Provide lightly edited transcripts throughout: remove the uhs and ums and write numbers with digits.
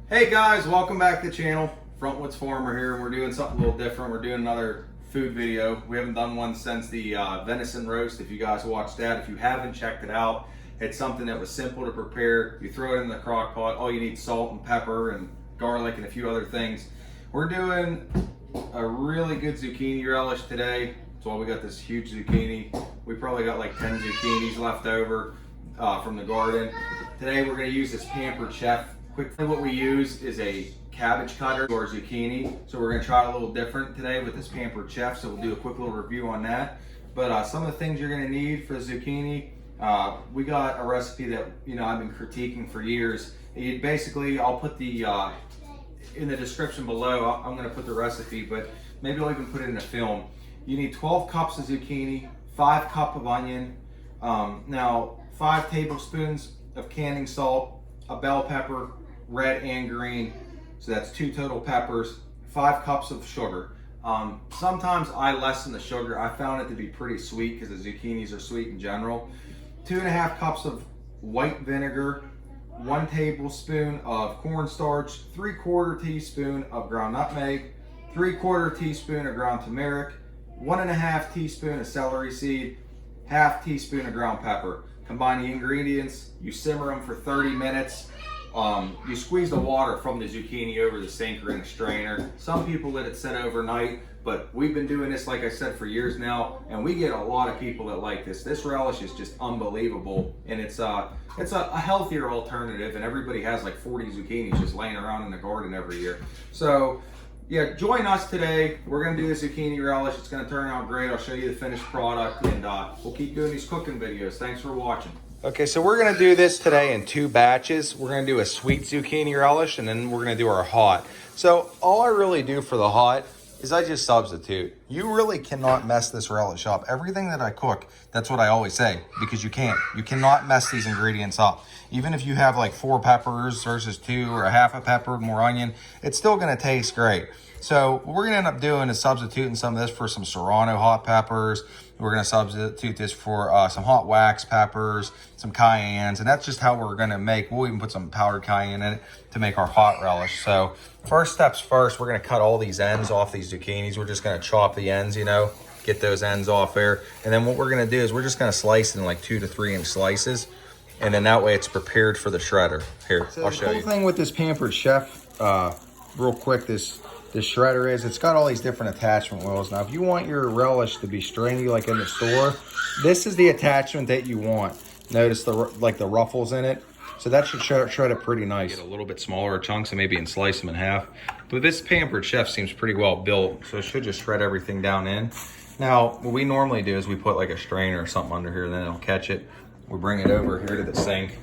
Hey guys, welcome back to the channel. Frontwoods Farmer here, and we're doing something a little different. We're doing another food video. We haven't done one since the venison roast. If you guys watched that, if you haven't checked it out, it's something that was simple to prepare. You throw it in the crock pot. All you need is salt and pepper and garlic and a few other things. We're doing a really good zucchini relish today. That's why we got this huge zucchini. We probably got like 10 zucchinis left over from the garden. Today we're going to use this Pampered Chef. Quickly, what we use is a cabbage cutter or zucchini. So we're going to try a little different today with this Pampered Chef. So we'll do a quick little review on that. But some of the things you're going to need for the zucchini, we got a recipe that I've been critiquing for years. I'll put the in the description below. I'm going to put the recipe, but maybe I'll even put it in a film. You need 12 cups of zucchini, 5 cups of onion, now 5 tablespoons of canning salt, a bell pepper, red and green, so that's 2 total peppers, 5 cups of sugar. Sometimes I lessen the sugar. I found it to be pretty sweet because the zucchinis are sweet in general. 2.5 cups of white vinegar, 1 tablespoon of cornstarch, 3/4 teaspoon of ground nutmeg, 3/4 teaspoon of ground turmeric, 1.5 teaspoon of celery seed, 1/2 teaspoon of ground pepper. Combine the ingredients, you simmer them for 30 minutes. You squeeze the water from the zucchini over the sink or in a strainer. Some people let it sit overnight, but we've been doing this, like I said, for years now, and we get a lot of people that like this. This relish is just unbelievable, and it's a healthier alternative, and everybody has like 40 zucchinis just laying around in the garden every year. So yeah, join us today. We're gonna do the zucchini relish. It's gonna turn out great. I'll show you the finished product, and we'll keep doing these cooking videos. Thanks for watching. Okay, so we're gonna do this today in 2 batches. We're gonna do a sweet zucchini relish, and then we're gonna do our hot. So all I really do for the hot is I just substitute. You really cannot mess this relish up. Everything that I cook, that's what I always say, because you can't. You cannot mess these ingredients up. Even if you have like 4 peppers versus 2 or a 1/2 pepper, more onion, it's still gonna taste great. So what we're gonna end up doing is substituting some of this for some serrano hot peppers. We're gonna substitute this for some hot wax peppers, some cayennes, and that's just how we're gonna make. We'll even put some powdered cayenne in it to make our hot relish. So first steps first, we're gonna cut all these ends off these zucchinis. We're just gonna chop the ends, get those ends off there. And then what we're gonna do is we're just gonna slice it in like 2 to 3 inch slices. And then that way it's prepared for the shredder. Here, so I'll show you. The cool thing with this Pampered Chef, real quick, this shredder is, it's got all these different attachment wheels. Now, if you want your relish to be stringy like in the store, this is the attachment that you want. Notice the ruffles in it. So that should shred it pretty nice. Get a little bit smaller chunks and maybe and slice them in half. But this Pampered Chef seems pretty well built, so it should just shred everything down in. Now, what we normally do is we put like a strainer or something under here, and then it'll catch it. We bring it over here to the sink.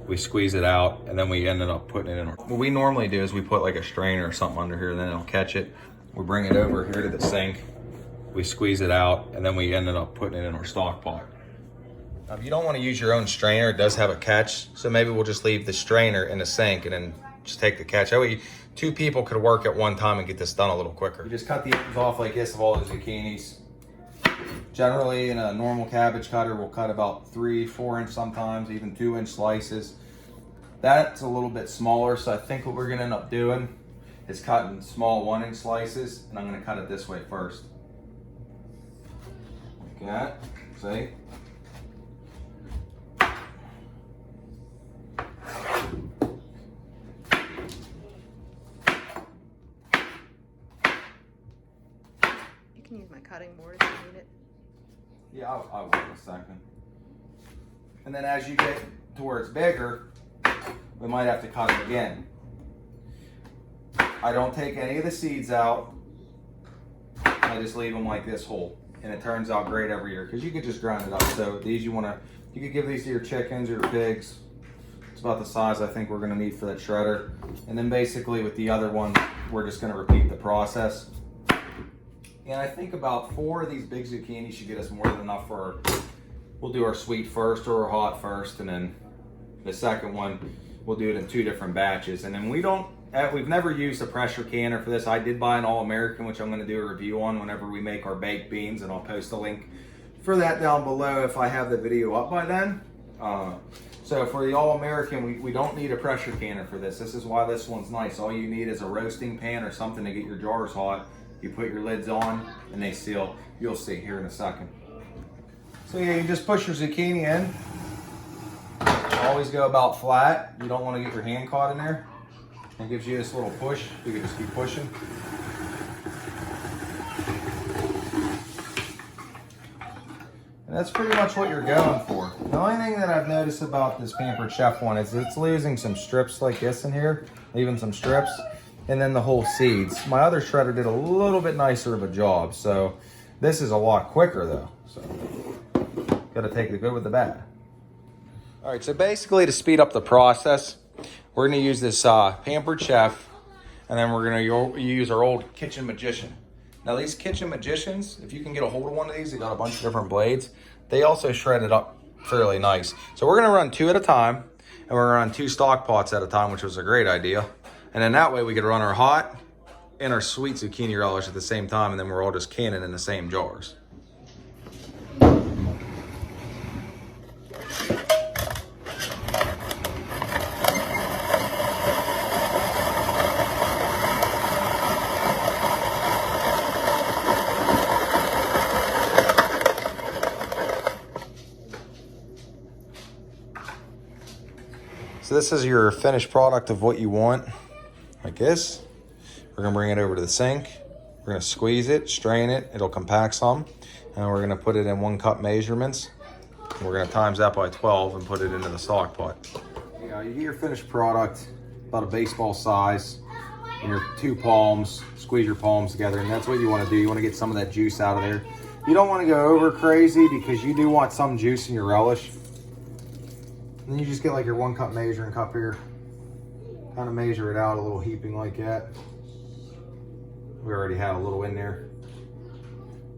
We squeeze it out, and then we ended up putting it in. What we normally do is we put like a strainer or something under here, and then it'll catch it. We bring it over here to the sink. We squeeze it out, and then we ended up putting it in our stock pot. Now, if you don't want to use your own strainer, it does have a catch, so maybe we'll just leave the strainer in the sink and then just take the catch. That way 2 people could work at one time and get this done a little quicker. You just cut the ends off like this of all the zucchinis. Generally, in a normal cabbage cutter, we'll cut about 3-4 inch, sometimes even 2 inch slices. That's a little bit smaller, so I think what we're gonna end up doing is cutting small 1 inch slices, and I'm gonna cut it this way first. Like that, see? You can use my cutting board if you need it. Yeah, I will in a second. And then as you get to where it's bigger, we might have to cut it again. I don't take any of the seeds out. I just leave them like this whole. And it turns out great every year because you could just grind it up. So these you could give these to your chickens or your pigs. It's about the size I think we're gonna need for that shredder. And then basically with the other one, we're just gonna repeat the process. And I think about 4 of these big zucchini should get us more than enough for, we'll do our sweet first or our hot first, and then the second one, we'll do it in 2 different batches. And then we've never used a pressure canner for this. I did buy an All-American, which I'm gonna do a review on whenever we make our baked beans, and I'll post a link for that down below if I have the video up by then. So for the All-American, we don't need a pressure canner for this. This is why this one's nice. All you need is a roasting pan or something to get your jars hot. You put your lids on and they seal. You'll see here in a second. So yeah, you just push your zucchini in. Always go about flat. You don't want to get your hand caught in there. It gives you this little push. You can just keep pushing. And that's pretty much what you're going for. The only thing that I've noticed about this Pampered Chef one is it's losing some strips like this in here, leaving some strips, and then the whole seeds. My other shredder did a little bit nicer of a job, so this is a lot quicker though. So, gotta take the good with the bad. All right, so basically to speed up the process, we're gonna use this Pampered Chef, and then we're gonna use our old Kitchen Magician. Now these Kitchen Magicians, if you can get a hold of one of these, they got a bunch of different blades. They also shred it up fairly nice. So we're gonna run 2 at a time, and we're gonna run 2 stock pots at a time, which was a great idea. And then that way we could run our hot and our sweet zucchini relish at the same time, and then we're all just canning in the same jars. So this is your finished product of what you want, like this. We're gonna bring it over to the sink. We're gonna squeeze it, strain it, it'll compact some, and we're gonna put it in 1 cup measurements. We're gonna times that by 12 and put it into the stock pot. You get your finished product, about a baseball size, in your 2 palms, squeeze your palms together, and that's what you wanna do. You wanna get some of that juice out of there. You don't wanna go over crazy because you do want some juice in your relish. And then you just get like your 1 cup measuring cup here. Kind of measure it out a little heaping like that. We already had a little in there.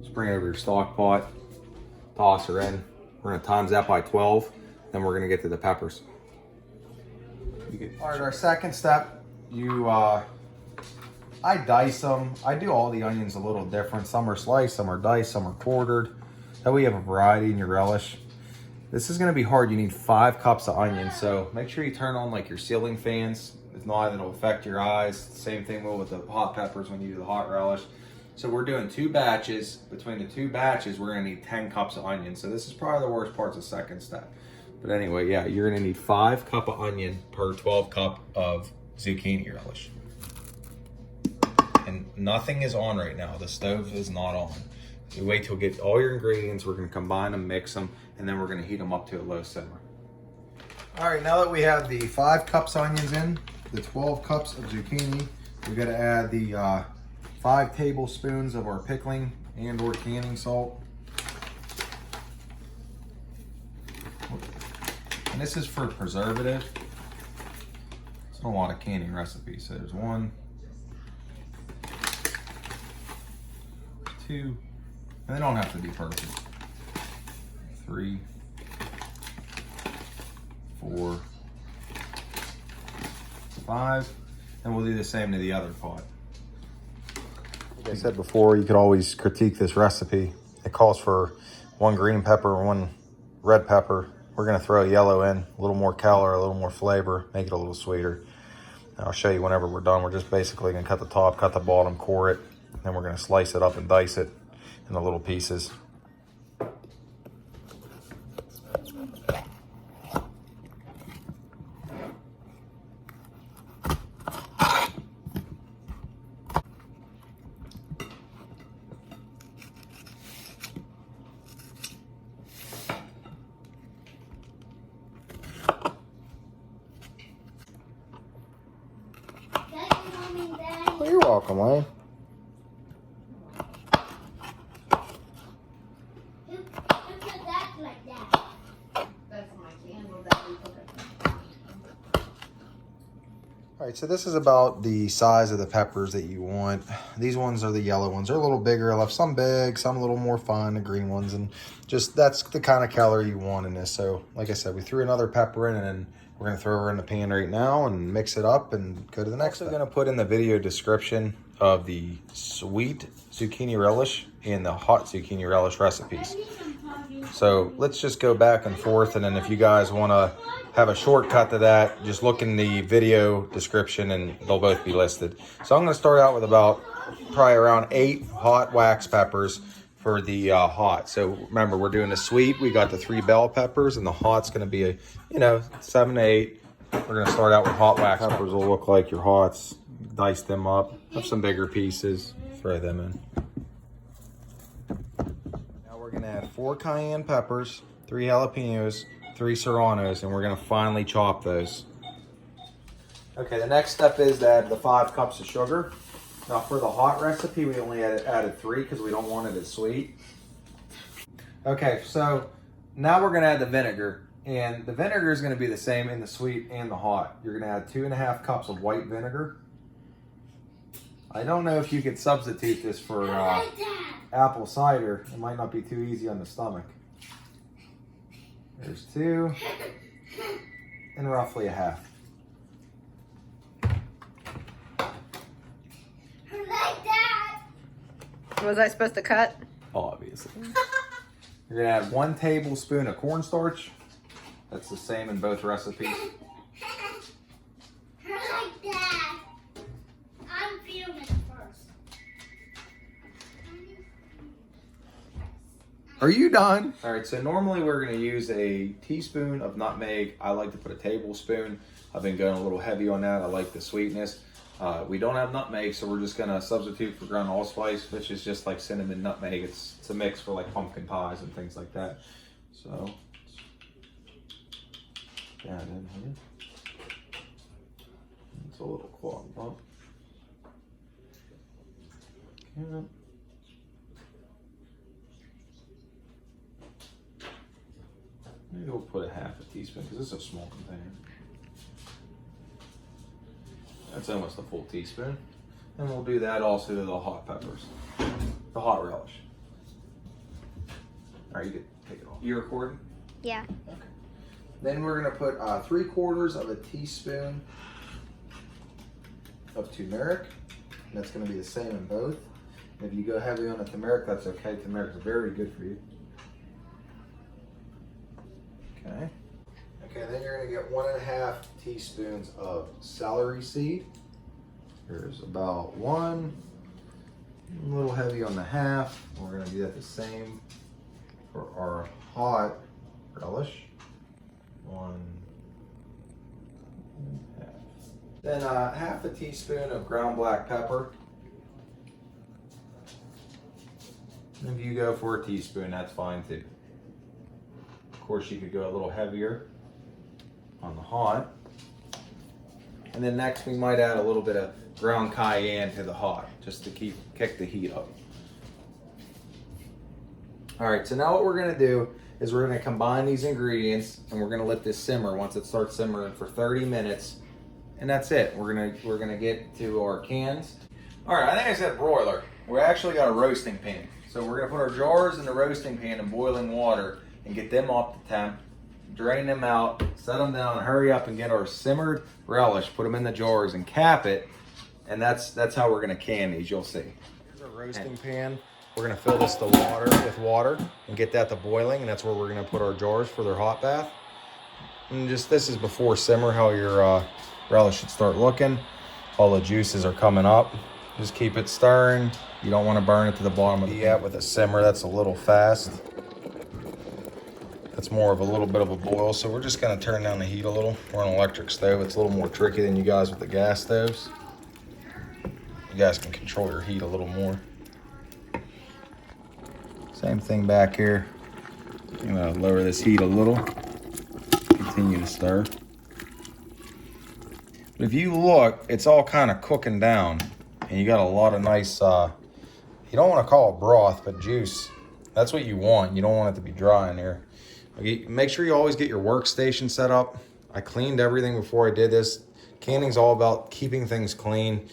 Just bring it over your stock pot. Toss her in. We're gonna times that by 12. Then we're gonna get to the peppers. All right, our second step, I dice them. I do all the onions a little different. Some are sliced, some are diced, some are quartered. That way you have a variety in your relish. This is gonna be hard. You need 5 cups of onions, so make sure you turn on like your ceiling fans. If not, it'll affect your eyes. Same thing with the hot peppers when you do the hot relish. So we're doing 2 batches. Between the 2 batches, we're gonna need 10 cups of onion. So this is probably the worst part, the second step. But anyway, yeah, you're gonna need 5 cups of onion per 12 cup of zucchini relish. And nothing is on right now. The stove is not on. You wait till you get all your ingredients. We're gonna combine them, mix them, and then we're gonna heat them up to a low simmer. All right, now that we have the 5 cups onions in, the 12 cups of zucchini, we gotta add the 5 tablespoons of our pickling and or canning salt. And this is for preservative. It's not a lot of canning recipes. So there's 1, 2, and they don't have to be perfect. 3, 4, 5, and we'll do the same to the other pot. Like I said before, you could always critique this recipe. It calls for 1 green pepper, 1 red pepper. We're gonna throw a yellow in, a little more color, a little more flavor, make it a little sweeter. And I'll show you whenever we're done. We're just basically gonna cut the top, cut the bottom, core it, then we're gonna slice it up and dice it into little pieces. Well, you're welcome, Lane. All right, so this is about the size of the peppers that you want. These ones are the yellow ones. They're a little bigger. I left some big, some a little more fine, the green ones, and just that's the kind of color you want in this. So like I said, we threw another pepper in, and then we're gonna throw her in the pan right now and mix it up and go to the next. I'm also gonna put in the video description of the sweet zucchini relish and the hot zucchini relish recipes. So let's just go back and forth, and then if you guys want to have a shortcut to that, just look in the video description and they'll both be listed. So I'm going to start out with about probably around 8 hot wax peppers for the hot. So remember, we're doing the sweet. We got the 3 bell peppers, and the hot's going to be 7 to 8. We're going to start out with hot wax peppers. Will look like your hots. Dice them up. Have some bigger pieces. Throw them in. Now we're going to add 4 cayenne peppers, 3 jalapenos, 3 serranos, and we're going to finely chop those. Okay, the next step is to add the 5 cups of sugar. Now for the hot recipe, we only added 3 because we don't want it as sweet. Okay, so now we're going to add the vinegar. And the vinegar is going to be the same in the sweet and the hot. You're going to add 2.5 cups of white vinegar. I don't know if you could substitute this for apple cider. It might not be too easy on the stomach. There's 2 and roughly a half. Was I supposed to cut? Obviously. You're going to add 1 tablespoon of cornstarch. That's the same in both recipes. Like that. I'm filming first. Are you done? All right, so normally we're going to use a teaspoon of nutmeg. I like to put a tablespoon. I've been going a little heavy on that. I like the sweetness. We don't have nutmeg, so we're just going to substitute for ground allspice, which is just like cinnamon nutmeg. It's a mix for like pumpkin pies and things like that. So, add in here. It's a little clogged up. Okay. Maybe we'll put a half a teaspoon because it's a small container. That's almost a full teaspoon. And we'll do that also to the hot peppers, the hot relish. All right, you can take it off. You recording? Yeah. Okay. Then we're gonna put 3/4 of a teaspoon of turmeric. And that's gonna be the same in both. And if you go heavy on the turmeric, that's okay. Turmeric is very good for you. Okay. Okay, then you're gonna get 1.5 teaspoons of celery seed. There's about 1, a little heavy on the half. We're gonna do that the same for our hot relish. 1.5. Then 1/2 a teaspoon of ground black pepper. And if you go for a teaspoon, that's fine too. Of course, you could go a little heavier on the hot. And then next we might add a little bit of ground cayenne to the hot, just to kick the heat up. All right, so now what we're gonna do is we're gonna combine these ingredients and we're gonna let this simmer once it starts simmering for 30 minutes. And that's it. We're gonna get to our cans. All right, I think I said broiler. We actually got a roasting pan. So we're gonna put our jars in the roasting pan in boiling water and get them up to temp. Drain them out, set them down, hurry up and get our simmered relish, put them in the jars and cap it. And that's how we're gonna can these, you'll see. Here's our roasting pan. We're gonna fill this with water and get that to boiling, and that's where we're gonna put our jars for their hot bath. And just, this is before simmer, how your relish should start looking. All the juices are coming up. Just keep it stirring. You don't wanna burn it to the bottom of the pan. With a simmer, that's a little fast. That's more of a little bit of a boil, so we're just gonna turn down the heat a little. We're on an electric stove. It's a little more tricky than you guys with the gas stoves. You guys can control your heat a little more. Same thing back here. I'm gonna lower this heat a little. Continue to stir. But if you look, it's all kind of cooking down, and you got a lot of nice, you don't want to call it broth, but juice. That's what you want. You don't want it to be dry in here. Okay, make sure you always get your workstation set up. I cleaned everything before I did this. Canning's all about keeping things clean.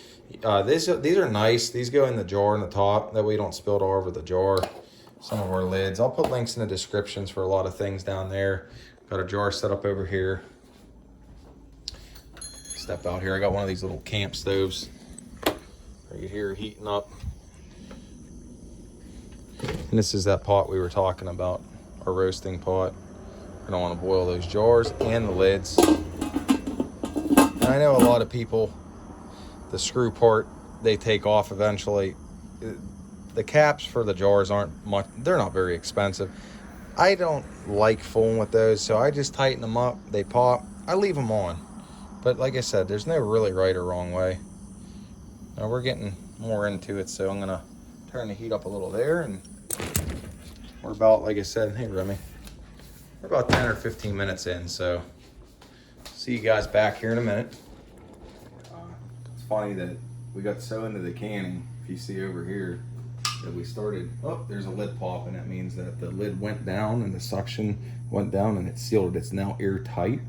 These are nice. These go in the jar in the top. That way you don't spill it all over the jar. Some of our lids. I'll put links in the descriptions for a lot of things down there. Got a jar set up over here. Step out here. I got one of these little camp stoves right here heating up. And this is that pot we were talking about, our roasting pot. We don't want to boil those jars and the lids. And I know a lot of people, the screw part, they take off eventually. The caps for the jars aren't much, they're not very expensive. I don't like fooling with those, so I just tighten them up. They pop. I leave them on. But like I said, there's no really right or wrong way. Now we're getting more into it, so I'm gonna turn the heat up a little there, and we're about, like I said, hey Remy, we're about 10 or 15 minutes in, so see you guys back here in a minute. It's funny that we got so into the canning, if you see over here, that we started, oh, there's a lid pop, and that means that the lid went down and the suction went down and it sealed it. It's now airtight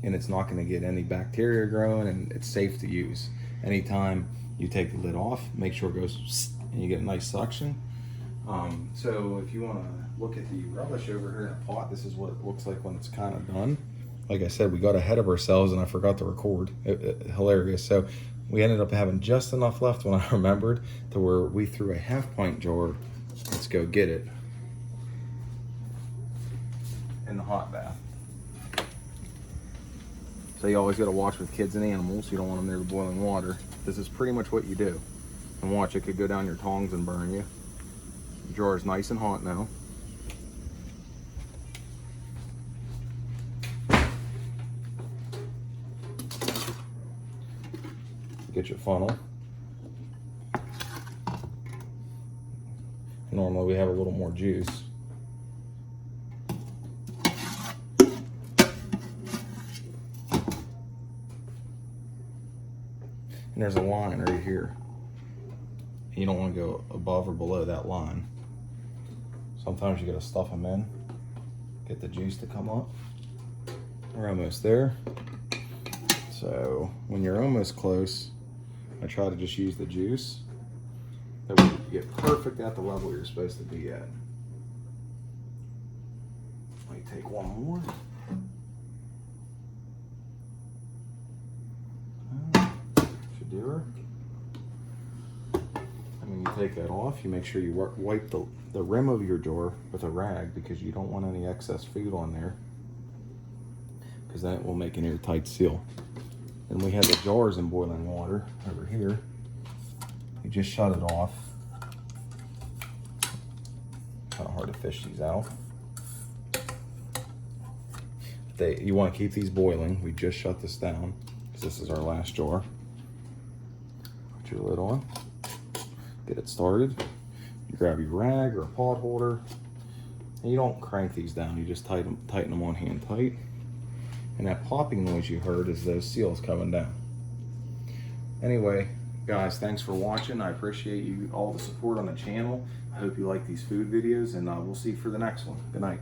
and it's not gonna get any bacteria growing, and it's safe to use. Anytime you take the lid off, make sure it goes and you get a nice suction. So if you wanna look at the relish over here in a pot, this is what it looks like when it's kind of done. Like I said, we got ahead of ourselves and I forgot to record. Hilarious. So we ended up having just enough left when I remembered, to where we threw a half-pint jar. Let's go get it in the hot bath. So you always got to watch with kids and animals. You don't want them near the boiling water. This is pretty much what you do. And watch, it could go down your tongs and burn you. The jar is nice and hot now. Get your funnel. Normally we have a little more juice. And there's a line right here. You don't want to go above or below that line. Sometimes you gotta stuff them in, get the juice to come up. We're almost there. So when you're almost close, I try to just use the juice. That way you get perfect at the level you're supposed to be at. Let me take one more. Should do her. And when you take that off, you make sure you wipe the rim of your jar with a rag, because you don't want any excess food on there, because then it will make an airtight seal. And we have the jars in boiling water over here. You just shut it off. Kind of hard to fish these out. You want to keep these boiling. We just shut this down, because this is our last jar. Put your lid on. Get it started. You grab your rag or a pot holder. And you don't crank these down. You just tighten them on hand tight. And that popping noise you heard is those seals coming down. Anyway, guys, thanks for watching. I appreciate you all the support on the channel. I hope you like these food videos, and we'll see you for the next one. Good night.